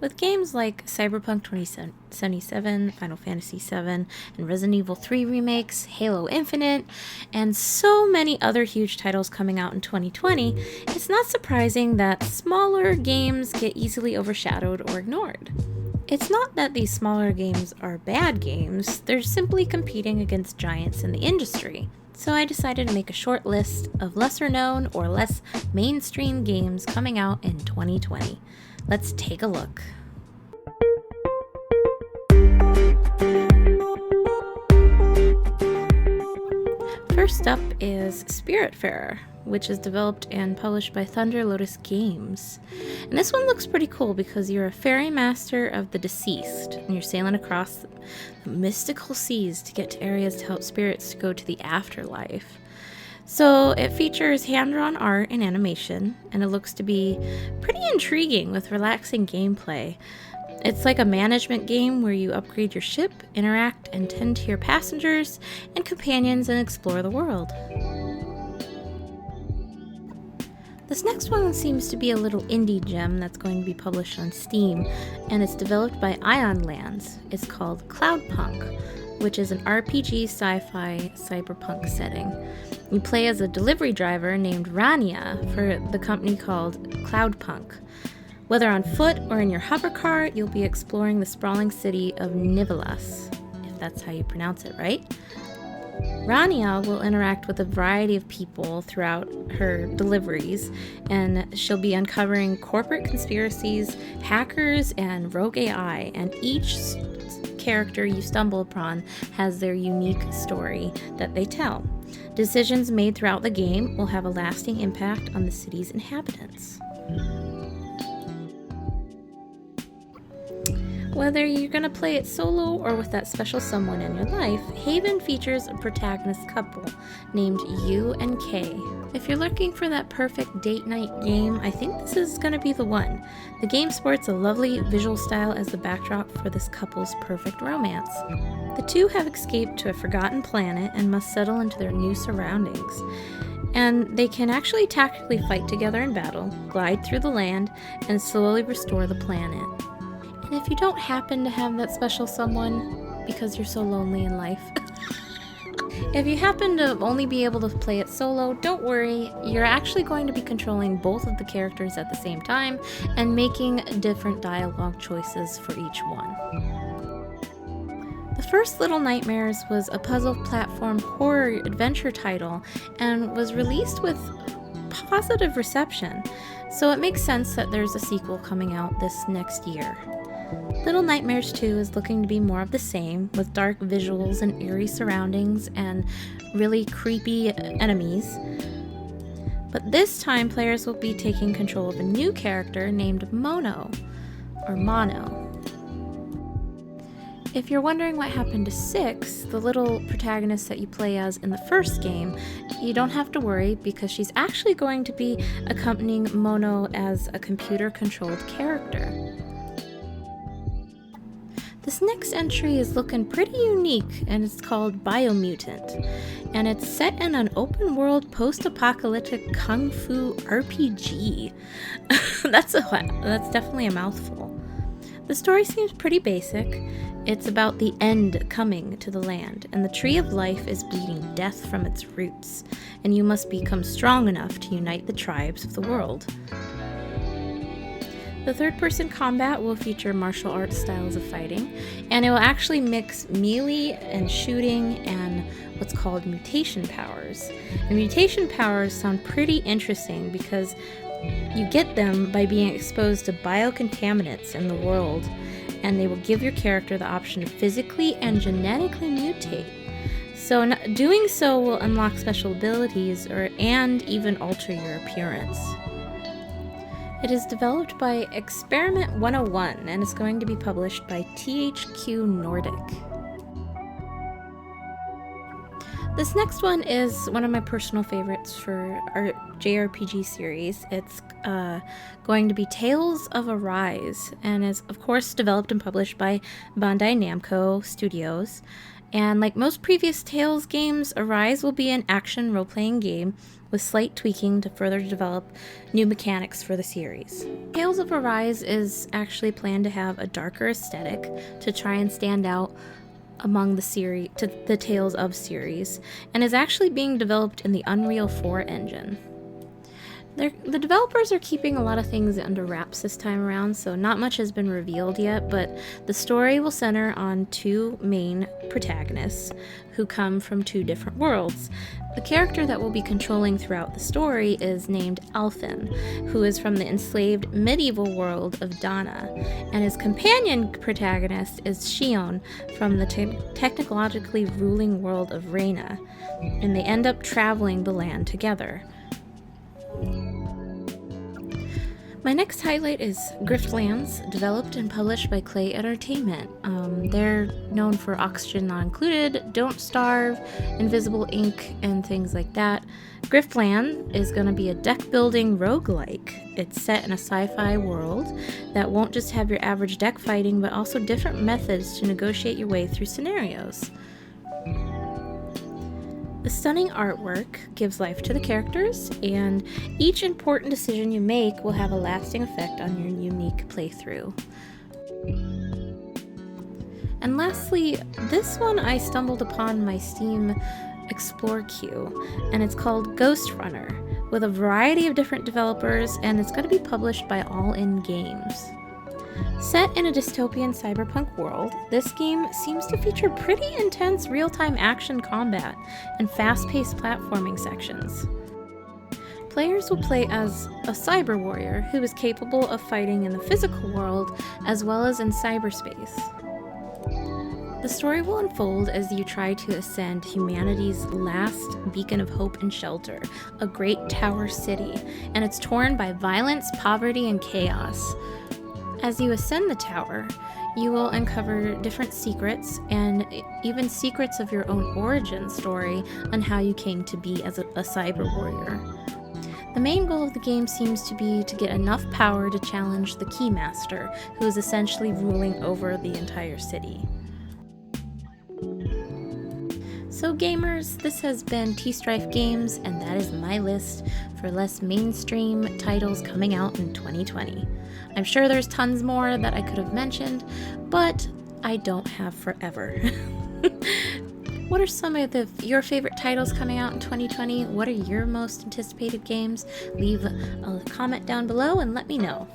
With games like Cyberpunk 2077, Final Fantasy VII, and Resident Evil 3 remakes, Halo Infinite, and so many other huge titles coming out in 2020, it's not surprising that smaller games get easily overshadowed or ignored. It's not that these smaller games are bad games, they're simply competing against giants in the industry. So I decided to make a short list of lesser known or less mainstream games coming out in 2020. Let's take a look. First up is Spiritfarer, which is developed and published by Thunder Lotus Games. And this one looks pretty cool because you're a fairy master of the deceased, and you're sailing across the mystical seas to get to areas to help spirits to go to the afterlife. So it features hand-drawn art and animation, and it looks to be pretty intriguing with relaxing gameplay. It's like a management game where you upgrade your ship, interact and tend to your passengers and companions and explore the world. This next one seems to be a little indie gem that's going to be published on Steam, and it's developed by Ion Lands. It's called Cloudpunk, which is an RPG sci-fi cyberpunk setting. You play as a delivery driver named Rania for the company called Cloudpunk. Whether on foot or in your hovercar, you'll be exploring the sprawling city of Nivelas, if that's how you pronounce it, right? Rania will interact with a variety of people throughout her deliveries, and she'll be uncovering corporate conspiracies, hackers, and rogue AI, and each character you stumble upon has their unique story that they tell. Decisions made throughout the game will have a lasting impact on the city's inhabitants. Whether you're going to play it solo or with that special someone in your life, Haven features a protagonist couple named U and K. If you're looking for that perfect date night game, I think this is going to be the one. The game sports a lovely visual style as the backdrop for this couple's perfect romance. The two have escaped to a forgotten planet and must settle into their new surroundings. And they can actually tactically fight together in battle, glide through the land, and slowly restore the planet. And if you don't happen to have that special someone because you're so lonely in life, if you happen to only be able to play it solo, don't worry, you're actually going to be controlling both of the characters at the same time and making different dialogue choices for each one. The first Little Nightmares was a puzzle platform horror adventure title and was released with positive reception, so it makes sense that there's a sequel coming out this next year. Little Nightmares 2 is looking to be more of the same, with dark visuals and eerie surroundings and really creepy enemies. But this time, players will be taking control of a new character named Mono. If you're wondering what happened to Six, the little protagonist that you play as in the first game, you don't have to worry because she's actually going to be accompanying Mono as a computer-controlled character. This next entry is looking pretty unique, and it's called Biomutant, and it's set in an open-world post-apocalyptic kung fu RPG. That's definitely a mouthful. The story seems pretty basic. It's about the end coming to the land, and the tree of life is bleeding death from its roots, and you must become strong enough to unite the tribes of the world. The third-person combat will feature martial arts styles of fighting, and it will actually mix melee and shooting and what's called mutation powers. And mutation powers sound pretty interesting because you get them by being exposed to biocontaminants in the world, and they will give your character the option to physically and genetically mutate. So doing so will unlock special abilities and even alter your appearance. It is developed by Experiment 101 and is going to be published by THQ Nordic. This next one is one of my personal favorites for our JRPG series. It's going to be Tales of Arise, and is of course developed and published by Bandai Namco Studios. And like most previous Tales games, Arise will be an action role-playing game with slight tweaking to further develop new mechanics for the series. Tales of Arise is actually planned to have a darker aesthetic to try and stand out among the Tales of series, and is actually being developed in the Unreal 4 engine. The developers are keeping a lot of things under wraps this time around, so not much has been revealed yet, but the story will center on two main protagonists who come from two different worlds. The character that will be controlling throughout the story is named Alfin, who is from the enslaved medieval world of Dana, and his companion protagonist is Shion from the technologically ruling world of Reyna, and they end up traveling the land together. My next highlight is Griftlands, developed and published by Clay Entertainment. They're known for Oxygen Not Included, Don't Starve, Invisible Ink, and things like that. Griftland is going to be a deck-building roguelike. It's set in a sci-fi world that won't just have your average deck fighting, but also different methods to negotiate your way through scenarios. The stunning artwork gives life to the characters, and each important decision you make will have a lasting effect on your unique playthrough. And lastly, this one I stumbled upon my Steam Explore queue, and it's called Ghostrunner, with a variety of different developers, and it's going to be published by All In Games. Set in a dystopian cyberpunk world, this game seems to feature pretty intense real-time action combat and fast-paced platforming sections. Players will play as a cyber warrior who is capable of fighting in the physical world as well as in cyberspace. The story will unfold as you try to ascend humanity's last beacon of hope and shelter, a great tower city, and it's torn by violence, poverty, and chaos. As you ascend the tower, you will uncover different secrets, and even secrets of your own origin story on how you came to be as a cyber warrior. The main goal of the game seems to be to get enough power to challenge the Keymaster, who is essentially ruling over the entire city. So gamers, this has been T-Strife Games, and that is my list for less mainstream titles coming out in 2020. I'm sure there's tons more that I could have mentioned, but I don't have forever. What are some of your favorite titles coming out in 2020? What are your most anticipated games? Leave a comment down below and let me know.